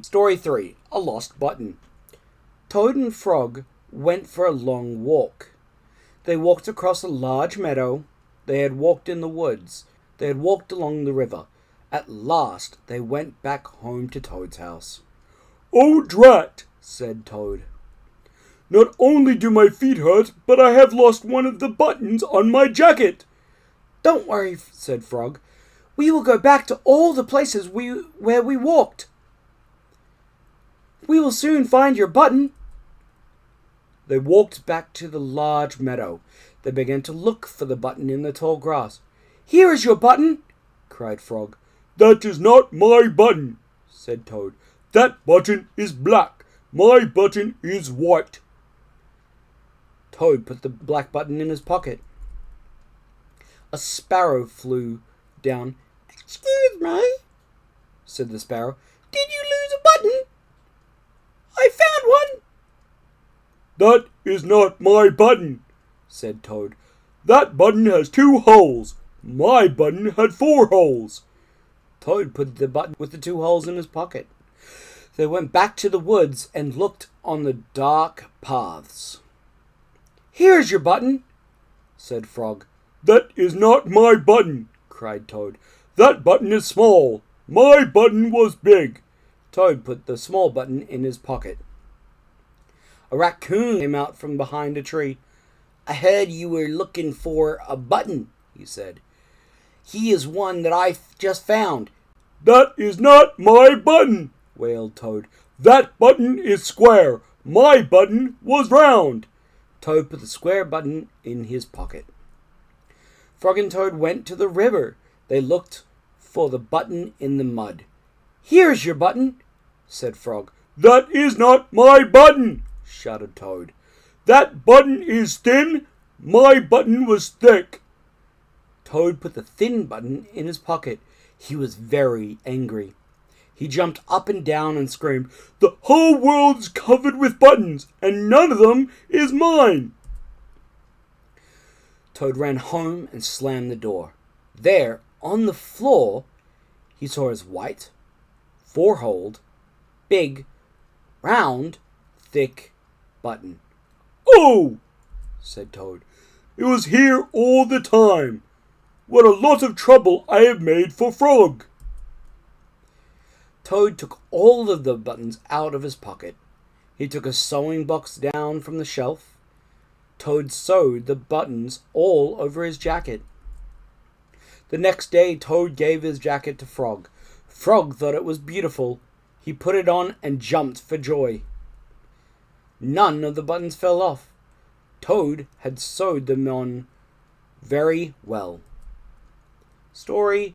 Story 3. A Lost Button. Toad and Frog went for a long walk. They walked across a large meadow. They had walked in the woods. They had walked along the river. At last they went back home to Toad's house. "Oh, drat!" said Toad. "Not only do my feet hurt, but I have lost one of the buttons on my jacket." "Don't worry," said Frog. "We will go back to all the places where we walked. We will soon find your button." They walked back to the large meadow. They began to look for the button in the tall grass. "Here is your button," cried Frog. "That is not my button," said Toad. "That button is black. My button is white." Toad put the black button in his pocket. A sparrow flew down. "Excuse me," said the sparrow. "Did you lose a button?" "I found one." "That is not my button," said Toad. "That button has 2 holes. My button had 4 holes." Toad put the button with the 2 holes in his pocket. They went back to the woods and looked on the dark paths. "Here is your button," said Frog. "That is not my button," cried Toad. "That button is small. My button was big." Toad put the small button in his pocket. A raccoon came out from behind a tree. "I heard you were looking for a button," he said. "He is one that I just found." "That is not my button," wailed Toad. "That button is square. My button was round." Toad put the square button in his pocket. Frog and Toad went to the river. They looked for the button in the mud. "Here is your button," said Frog. "That is not my button," shouted Toad. "That button is thin. My button was thick." Toad put the thin button in his pocket. He was very angry. He jumped up and down and screamed, "The whole world's covered with buttons, and none of them is mine." Toad ran home and slammed the door. There, on the floor, he saw his white, 4-holed, big, round, thick button. "Oh!" said Toad. "It was here all the time. What a lot of trouble I have made for Frog." Toad took all of the buttons out of his pocket. He took a sewing box down from the shelf. Toad sewed the buttons all over his jacket. The next day, Toad gave his jacket to Frog. Frog thought it was beautiful. He put it on and jumped for joy. None of the buttons fell off. Toad had sewed them on very well. Story